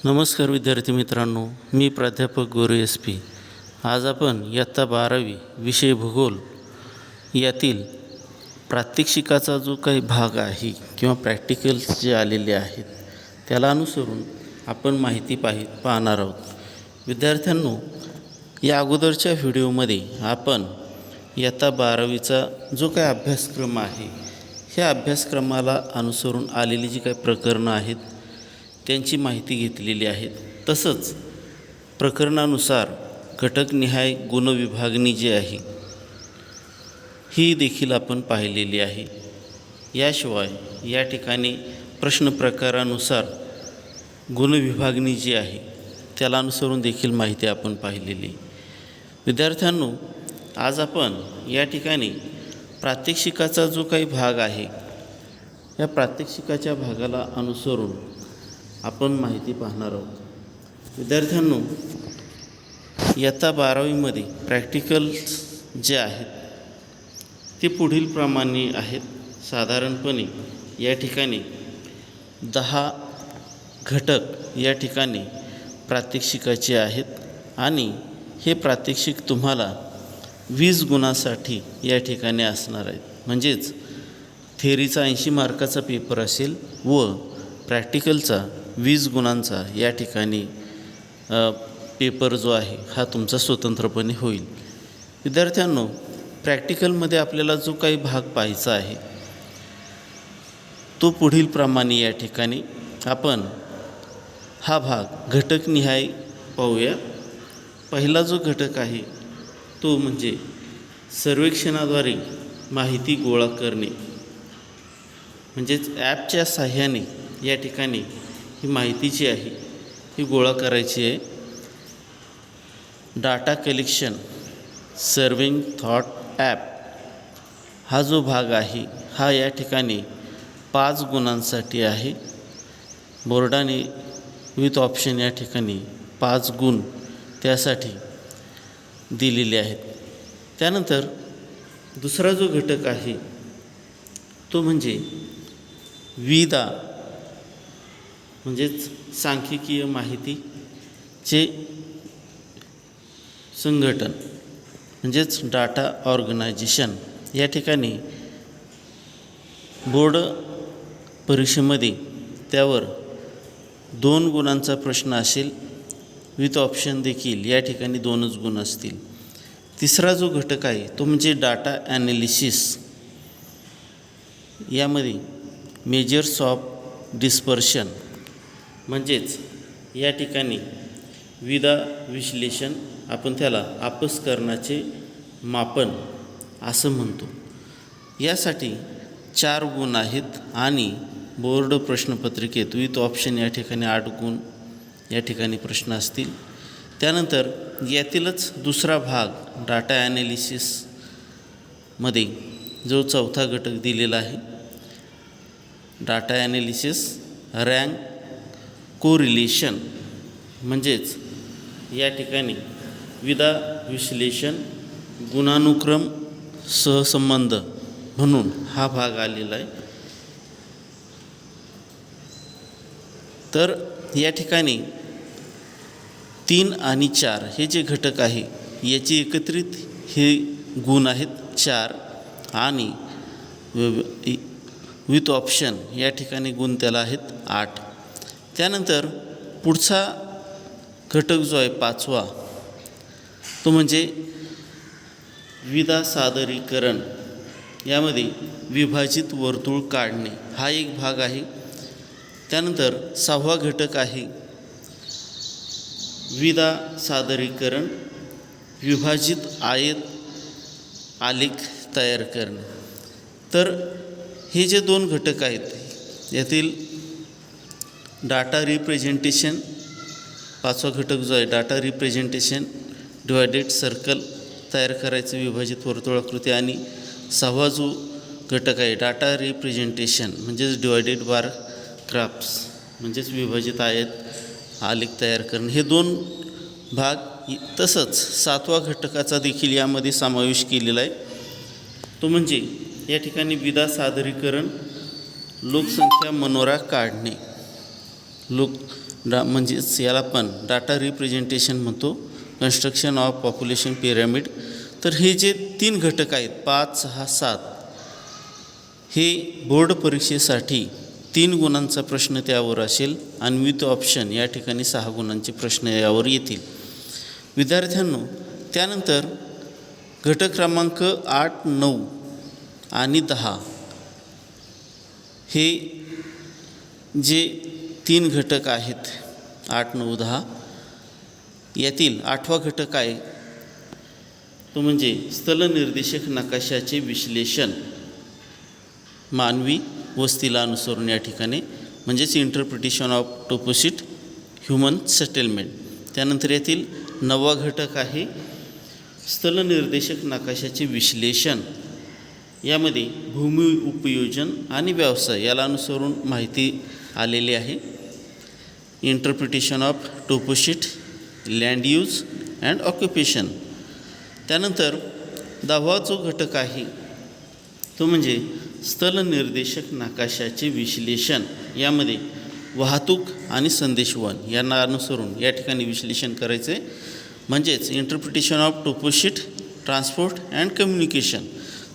नमस्कार विद्यार्थी मित्रांनो, मी प्राध्यापक गोरे एस पी. आज आपण इयत्ता 12वी विषय भूगोल यातील प्रात्यक्षिकाचा जो काही भाग आहे किंवा प्रॅक्टिकल्स जे आलेले आहेत त्याला अनुसरून आपण माहिती पाहणार आहोत. विद्यार्थ्यांनो, या अगोदरच्या व्हिडिओमध्ये आपण इयत्ता 12वीचा जो काही अभ्यासक्रम आहे ह्या अभ्यासक्रमाला अनुसरून आलेली जी काही प्रकरणं आहेत त्यांची माहिती घेतलेली आहे. तसंच प्रकरणानुसार घटकनिहाय गुणविभागणी जी आहे ही देखील आपण पाहिलेली आहे. याशिवाय या ठिकाणी प्रश्न प्रकारानुसार गुणविभागणी जी आहे त्याला अनुसरून देखील माहिती आपण पाहिलेली. विद्यार्थ्यांनो, आज आपण या ठिकाणी प्रात्यक्षिकाचा जो काही भाग आहे या प्रात्यक्षिकाच्या भागाला अनुसरून आपण माहिती पाहणार आहोत. विद्यार्थ्यांनो, इयत्ता 12वीमध्ये प्रॅक्टिकल्स जे आहेत ते पुढील प्रमाणे आहेत. साधारणपणे या ठिकाणी 10 घटक या ठिकाणी प्रात्यक्षिकाचे आहेत आणि हे प्रात्यक्षिक तुम्हाला 20 गुणांसाठी या ठिकाणी असणार आहेत. म्हणजेच थेअरीचा 80 मार्काचा पेपर असेल व प्रॅक्टिकलचा 20 गुणांचा या ठिकाणी पेपर जो आहे हा तुमचा स्वतंत्रपणे होईल. विद्यार्थ्यांनो, प्रॅक्टिकलमध्ये आपल्याला जो काही भाग पाहायचा आहे तो पुढील प्रमाणे या ठिकाणी आपण हा भाग घटकनिहाय पाहूया. पहिला जो घटक आहे तो म्हणजे सर्वेक्षणाद्वारे माहिती गोळा करणे. म्हणजेच ॲपच्या साहाय्याने या ठिकाणी ही माहिती जी आहे ही गोळा करायची आहे. Data collection serving thought app हा जो भाग आहे हा या ठिकाणी 5 गुणांसाठी आहे. बोर्डाने विथ ऑप्शन या ठिकाणी 5 गुण त्यासाठी दिलेले आहेत. त्यानंतर दुसरा जो घटक आहे तो म्हणजे विदा म्हणजेच सांख्यिकीय माहितीचे संघटन म्हणजेच डाटा ऑर्गनायझेशन. या ठिकाणी बोर्ड परीक्षेमध्ये त्यावर 2 गुणांचा प्रश्न असेल. विथ ऑप्शन देखील या ठिकाणी 2च गुण असतील. तिसरा जो घटक आहे तो म्हणजे डाटा ॲनालिसिस. यामध्ये मेजर्स ऑफ डिस्पर्शन म्हणजेच या ठिकाणी विदा विश्लेषण, आपण त्याला अपसरणाचे मापन असं म्हणतो. यासाठी 4 गुण आहेत आणि बोर्ड प्रश्नपत्रिकेत विथ ऑप्शन या ठिकाणी 8 गुण या ठिकाणी प्रश्न असतील. त्यानंतर यातीलच दुसरा भाग डाटा ॲनालिसिसमध्ये जो चौथा घटक दिलेला आहे डाटा ॲनालिसिस रँक कोरिलेशन म्हणजेच या ठिकाणी विदा विश्लेषण गुणानुक्रम सहसंबंध म्हणून हा भाग आलेला आहे. तर या ठिकाणी 3 आणि 4 हे जे घटक आहे याचे एकत्रित हे गुण आहेत 4 आणि विथ ऑप्शन या ठिकाणी गुण त्याला आहेत 8. त्यानंतर पुढचा घटक जो आहे 5वा तो म्हणजे विदा सादरीकरण. यामध्ये विभाजित वर्तुळ काढणे हा एक भाग आहे. त्यानंतर 6वा घटक आहे विदा सादरीकरण विभाजित आयत आलेख तयार करणे. तर हे जे 2 घटक आहेत यातील डाटा रिप्रेझेंटेशन 5वा घटक जो आहे डाटा रिप्रेझेंटेशन डिवायडेड सर्कल तयार करायचं विभाजित वर्तुळाकृती आणि 6वा जो घटक आहे डाटा रिप्रेझेंटेशन म्हणजेच डिवायडेड बार ग्राफ्स म्हणजेच विभाजित आयत आलेख तयार करणं हे 2 भाग. तसंच 7वा घटकाचा देखील यामध्ये समावेश केलेला आहे. तो म्हणजे या ठिकाणी विदा सादरीकरण लोकसंख्या मनोरा काढणे म्हणजेच याला आपण डाटा रिप्रेझेंटेशन म्हणतो, कन्स्ट्रक्शन ऑफ पॉप्युलेशन पिरॅमिड. तर हे जे 3 घटक आहेत 5, 6, 7 हे बोर्ड परीक्षेसाठी 3 गुणांचा प्रश्न त्यावर असेल आणि विथ ऑप्शन या ठिकाणी 6 गुणांचे प्रश्न यावर येतील. विद्यार्थ्यांनो, त्यानंतर घटक क्रमांक 8, 9 आणि 10 हे जे 3 घटक आहेत 8, 9, 10 यातील 8वा घटक आहे तो म्हणजे स्थलनिर्देशक नकाशाचे विश्लेषण मानवी वस्तीला अनुसरून या ठिकाणी, म्हणजेच इंटरप्रिटेशन ऑफ टोपोसिट ह्युमन सेटलमेंट. त्यानंतर यातील 9वा घटक आहे स्थलनिर्देशक नकाशाचे विश्लेषण. यामध्ये भूमी उपयोजन आणि व्यवसाय याला अनुसरून माहिती आलेली आहे. Interpretation of toposheet, land use and occupation. त्यानंतर 10वा जो घटक आहे तो म्हणजे स्थलनिर्देशक नकाशाचे विश्लेषण. यामध्ये वाहतूक आणि संदेशवहन यांना अनुसरून या ठिकाणी विश्लेषण करायचे, म्हणजेच interpretation of toposheet, transport and communication.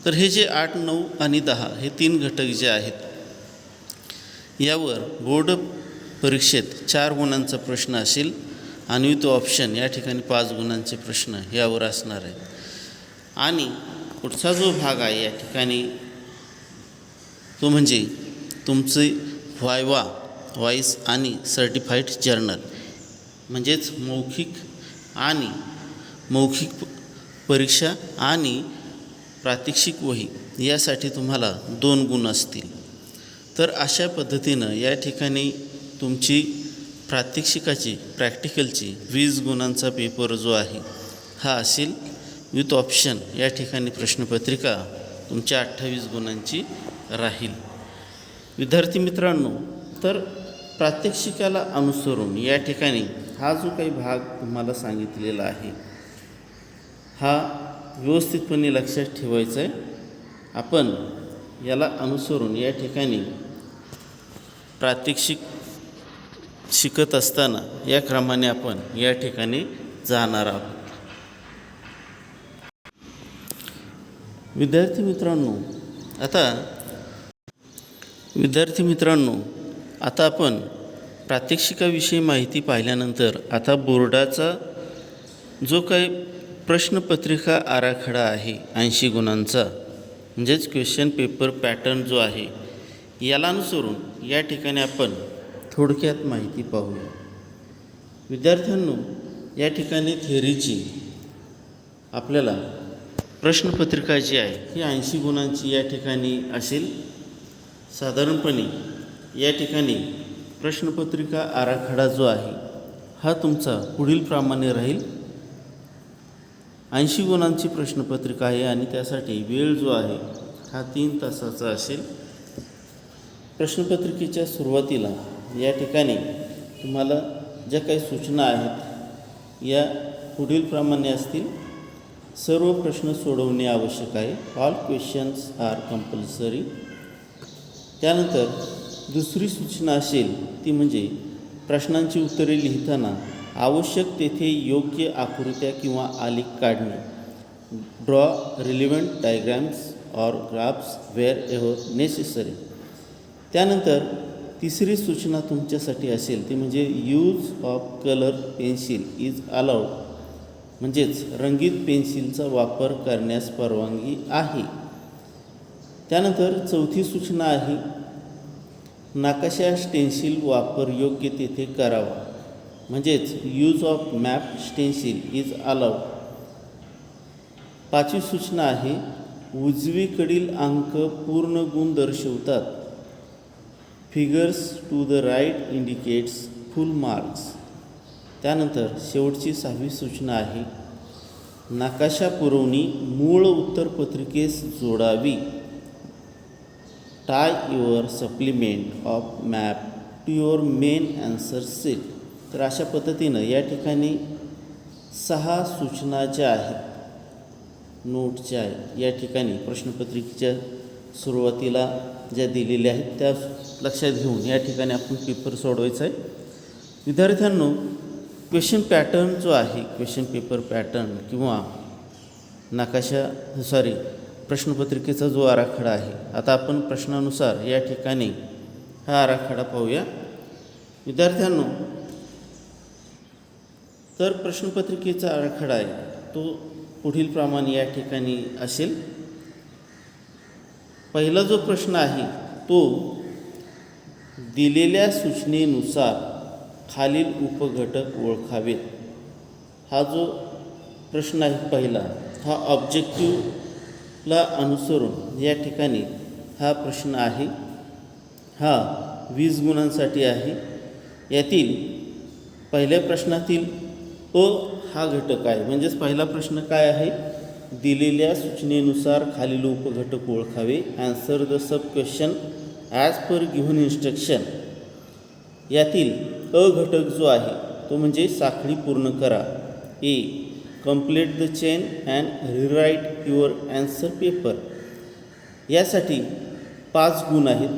तर हे जे 8, 9 आणि 10 हे 3 घटक जे आहेत यावर बोर्ड परीक्षेत 4 गुणांचा प्रश्न असेल आणि विथ ऑप्शन या ठिकाणी 5 गुणांचे प्रश्न यावर असणार आहेत. आणि पुढचा जो भाग आहे या ठिकाणी तो म्हणजे तुमचे व्हॉईस आणि सर्टिफाईड जर्नल, म्हणजेच मौखिक परीक्षा आणि प्रात्यक्षिक वही यासाठी तुम्हाला 2 गुण असतील. तर अशा पद्धतीनं या ठिकाणी तुमची प्रात्यक्षिकाची प्रॅक्टिकलची 20 गुणांचा पेपर जो आहे हा असेल. विथ ऑप्शन या ठिकाणी प्रश्नपत्रिका तुमच्या 28 गुणांची राहील. विद्यार्थी मित्रांनो, तर प्रात्यक्षिकाला अनुसरून या ठिकाणी हा जो काही भाग तुम्हाला सांगितलेला आहे हा व्यवस्थितपणे लक्षात ठेवायचा आहे. आपण याला अनुसरून या ठिकाणी प्रात्यक्षिक शिकत असताना या क्रमाने आपण या ठिकाणी जाणार आहोत. विद्यार्थी मित्रांनो, आता आपण प्रात्यक्षिकाविषयी माहिती पाहिल्यानंतर आता बोर्डाचा जो काही प्रश्नपत्रिका आराखडा आहे 80 गुणांचा, म्हणजेच क्वेश्चन पेपर पॅटर्न जो आहे याला अनुसरून या ठिकाणी आपण थोडक्यात माहिती पाहूया. विद्यार्थ्यांनो, या ठिकाणी थेअरीची आपल्याला प्रश्नपत्रिका जी आहे ही 80 गुणांची या ठिकाणी असेल. साधारणपणे या ठिकाणी प्रश्नपत्रिका आराखडा जो आहे हा तुमचा पुढील प्रमाणे राहील. 80 गुणांची प्रश्नपत्रिका आहे आणि त्यासाठी वेळ जो आहे हा 3 तासाचा असेल. प्रश्नपत्रिकेच्या सुरुवातीला या ठिकाणी तुम्हाला ज्या काही सूचना आहेत या पुढील प्रमाणे असतील. सर्व प्रश्न सोडवणे आवश्यक आहे. All questions are compulsory. त्यानंतर दुसरी सूचना असेल ती म्हणजे प्रश्नांची उत्तरे लिहिताना आवश्यक तेथे योग्य आकृत्या किंवा आलेख काढणे. Draw relevant diagrams or graphs wherever necessary. त्यानंतर तिसरी सूचना तुमच्यासाठी असेल ती म्हणजे use of colour pencil is allowed, म्हणजेच रंगीत पेन्सिलचा वापर करण्यास परवानगी आहे. त्यानंतर चौथी सूचना आहे नकाशा स्टेन्सिल वापर योग्य तेथे करावा, म्हणजेच use of map stencil is allowed. 5वी सूचना आहे उजवीकडील अंक पूर्ण गुण दर्शवतात. Figures to the right indicates full marks. त्यानंतर शेवटची 6वी सूचना आहे नकाशा पुरवणी मूळ उत्तरपत्रिकेस जोडावी. Tie your supplement of map to your main answer sheet. तर अशा पद्धतीनं या ठिकाणी 6 सूचना ज्या आहेत नोटच्या आहेत या ठिकाणी प्रश्नपत्रिकेच्या सुरुवातीला ज्या दिलेल्या आहेत त्या लक्षात घेऊन या ठिकाणी आपण पेपर सोडवायचा आहे. विद्यार्थ्यांनो, क्वेश्चन पॅटर्न जो आहे, क्वेश्चन पेपर पॅटर्न किंवा प्रश्नपत्रिकेचा जो आराखडा आहे, आता आपण प्रश्नानुसार या ठिकाणी हा आराखडा पाहूया. विद्यार्थ्यांनो, तर प्रश्नपत्रिकेचा आराखडा आहे तो पुढील प्रमाणे या ठिकाणी असेल. पहिला जो प्रश्न आहे तो दिलेल्या सूचनेनुसार खालील उपघटक ओळखावेत. हा जो प्रश्न आहे पहिला, हा ऑब्जेक्टिव्हला अनुसरून या ठिकाणी हा प्रश्न आहे. हा 20 गुणांसाठी आहे. यातील पहिल्या प्रश्नातील अ हा घटक आहे. म्हणजेच पहिला प्रश्न काय आहे, दिलेल्या सूचनेनुसार खालील उपघटक ओळखावे. Answer the sub question as per given instruction. यातील अ घटक जो आहे तो म्हणजे साखळी पूर्ण करा. A, complete the chain and rewrite your answer paper. यासाठी 5 गुण आहेत.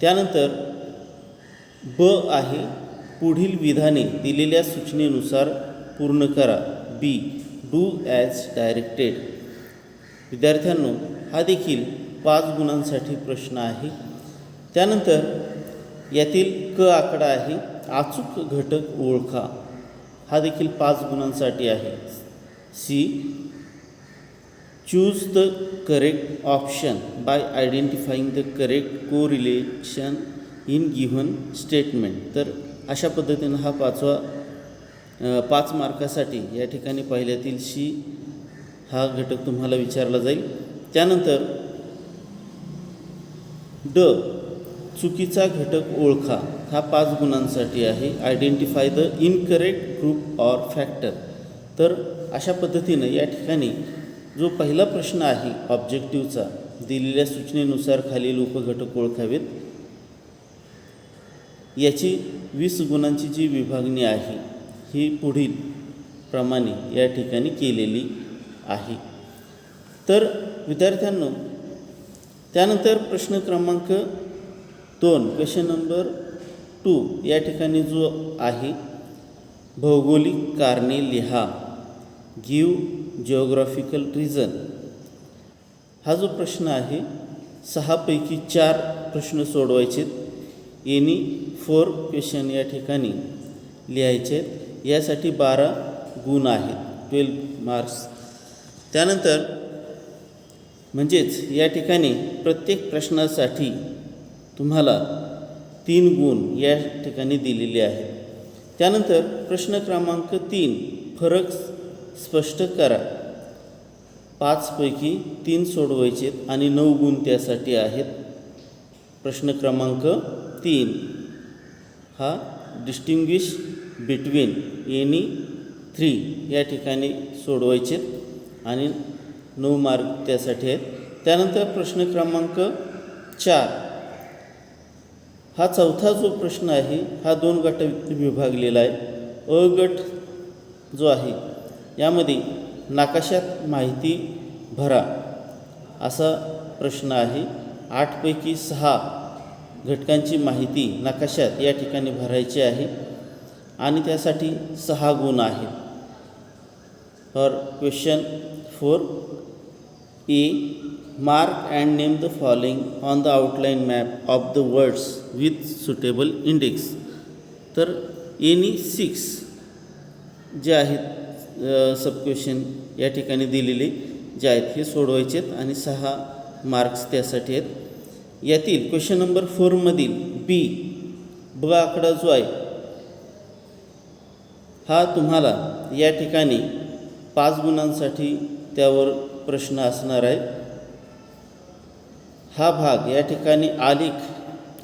त्यानंतर ब आहे, पुढील विधाने दिलेल्या सूचनेनुसार पूर्ण करा. बी, डू ॲज डायरेक्टेड. विद्यार्थ्यांनो, हा देखील 5 गुणांसाठी प्रश्न आहे. त्यानंतर यातील क आकडा आहे, अचूक घटक ओळखा. हा देखील 5 गुणांसाठी आहे. C, choose the correct option by identifying the correct correlation in given statement. तर अशा पद्धतीनं हा 5 मार्कासाठी या ठिकाणी पहिल्यातील सी हा घटक तुम्हाला विचारला जाईल. त्यानंतर ड, चुकीचा घटक ओळखा. हा 5 गुणांसाठी आहे. Identify the incorrect group or factor. तर अशा पद्धतीनं या ठिकाणी जो पहिला प्रश्न आहे ऑब्जेक्टिव्हचा, दिलेल्या सूचनेनुसार खालील उपघटक ओळखावेत, याची 20 गुणांची जी विभागणी आहे ही पुढील प्रमाणे या ठिकाणी केलेली आहे. तर विद्यार्थ्यांनो, त्यानंतर प्रश्न क्रमांक 2, क्वेश्चन नंबर 2 या ठिकाणी जो आहे, भौगोलिक कारणे लिहा. Give geographical reason. हा जो प्रश्न आहे 6 पैकी 4 प्रश्न सोडवायचे. एनी 4 क्वेश्चन या ठिकाणी लिहायचे. यासाठी 12 गुण आहेत, 12 मार्क्स. त्यानंतर म्हणजेच या ठिकाणी प्रत्येक प्रश्नासाठी तुम्हाला 3 गुण या ठिकाणी दिलेले आहेत. त्यानंतर प्रश्न क्रमांक 3, फरक स्पष्ट करा. 5 पैकी 3 सोडवायचे आणि 9 गुण त्यासाठी आहेत. प्रश्न क्रमांक 3 हा डिस्टिंग्विश बिटवीन एनी 3 या ठिकाणी सोडवायचे आणि 9 मार्क त्यासाठी आहेत. त्यानंतर प्रश्न क्रमांक 4 हा चौथा जो प्रश्न आहे हा 2 गटात विभागलेला आहे. अ गट जो आहे यामध्ये नकाशात माहिती भरा असा प्रश्न आहे. 8 पैकी 6 घटकांची माहिती नकाशात या ठिकाणी भरायची आहे आणि त्यासाठी 6 गुण आहेत. For question 4, A, mark and name the following on the outline map of the words with suitable index. तर एनी 6 जे आहेत सब क्वेश्चन या ठिकाणी दिलेले जे आहेत हे सोडवायचे आहेत आणि 6 मार्क्स त्यासाठी आहेत. यातील क्वेश्चन नंबर 4 मधील बी, ब आकडा जो आहे हा तुम्हाला या ठिकाणी 5 गुणांसाठी त्यावर प्रश्न असणार आहे. हा भाग या ठिकाणी आलेख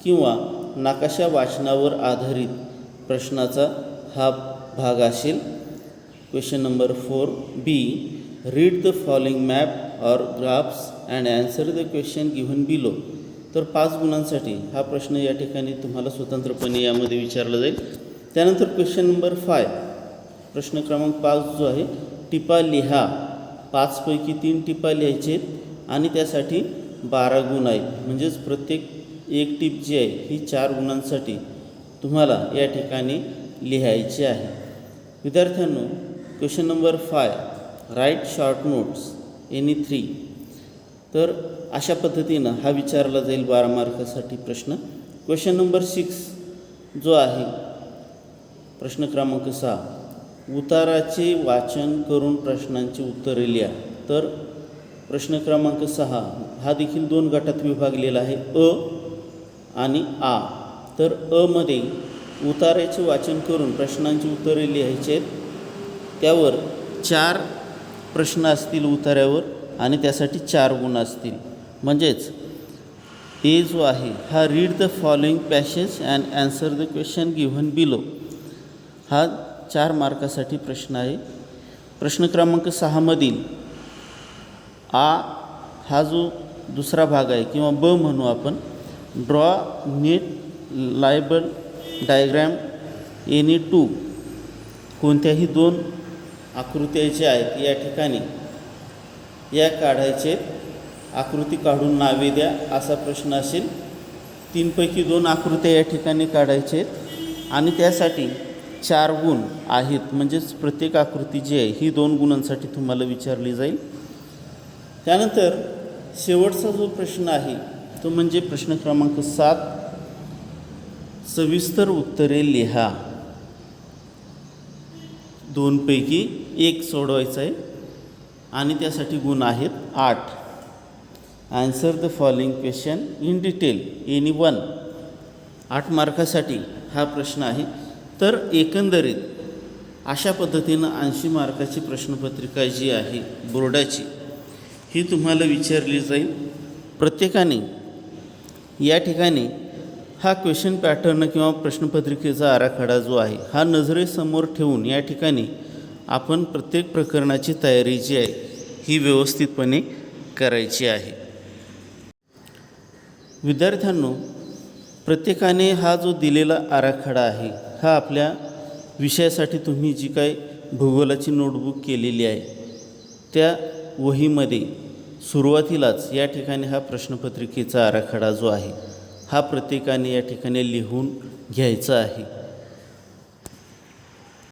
किंवा नकाशा वाचनावर आधारित प्रश्नाचा हा भाग असेल. Question number 4 B, read the following map or graphs and answer the question given below. तर 5 गुणांसाठी हा प्रश्न या ठिकाणी तुम्हाला स्वतंत्रपणे यामध्ये विचारला जाईल. त्यानंतर क्वेश्चन नंबर 5, प्रश्न क्रमांक 5 जो आहे, टिपा लिहा. 5 पैकी 3 टिपा लिहायचे आणि त्यासाठी 12 गुण आहेत. म्हणजेच प्रत्येक एक टिप जी आहे ही 4 गुणांसाठी तुम्हाला या ठिकाणी लिहायचे आहे. विद्यार्थ्यांनो, question number 5, write short notes any 3. तर अशा पद्धतीनं हा विचारला जाईल 12 मार्कासाठी प्रश्न. क्वेश्चन नंबर 6 जो आहे प्रश्न क्रमांक 6, उताराचे वाचन करून प्रश्नांची उत्तरे लिहा. तर प्रश्न क्रमांक 6 हा देखील 2 गटात विभागलेला आहे, अ आणि आ. तर अ मध्ये उताराचे वाचन करून प्रश्नांची उत्तरे लिहायची आहेत. त्यावर 4 प्रश्न असतील उतार्यावर आणि त्यासाठी 4 गुण असतील. म्हणजेच ए जो आहे हा read the following passage and answer the question given below हा 4 मार्कासाठी प्रश्न आहे. प्रश्न क्रमांक 6 मधील आ हा जो दुसरा भाग आहे किंवा ब म्हणू आपण, ड्रॉ नीट लायबल डायग्रॅम एनी 2, कोणत्याही 2 आकृत्या ज्या आहेत या ठिकाणी या काढायचे. आकृती काढून नावे द्या असा प्रश्न असेल. 3 पैकी 2 आकृत्या या ठिकाणी काढायचे आणि त्यासाठी 4 गुण आहेत. म्हणजेच प्रत्येक आकृती जी आहे ही 2 गुणांसाठी तुम्हाला विचारली जाईल. त्यानंतर शेवटचा जो प्रश्न आहे तो म्हणजे प्रश्न क्रमांक 7, सविस्तर उत्तरे लिहा. 2 पैकी 1 सोडवायचं आहे आणि त्यासाठी गुण आहेत 8. Answer the following question in detail any 1, 8 मार्कासाठी हा प्रश्न आहे. तर एकंदरीत अशा पद्धतीनं 80 मार्काची प्रश्नपत्रिका जी आहे बोर्डाची ही तुम्हाला विचारली जाईल. प्रत्येकाने या ठिकाणी हा क्वेश्चन पॅटर्न किंवा प्रश्नपत्रिकेचा आराखडा जो आहे हा नजरेसमोर ठेवून या ठिकाणी आपण प्रत्येक प्रकरणाची तयारी जी आहे ही व्यवस्थितपणे करायची आहे. विद्यार्थ्यांनो, प्रत्येकाने हा जो दिलेला आराखडा आहे हा आपल्या विषयासाठी तुम्ही जी काही भूगोलाची नोटबुक केलेली आहे त्या वहीमध्ये सुरुवातीलाच या ठिकाणी हा प्रश्नपत्रिकेचा आराखडा जो आहे हा प्रत्येकाने या ठिकाणी लिहून घ्यायचा आहे.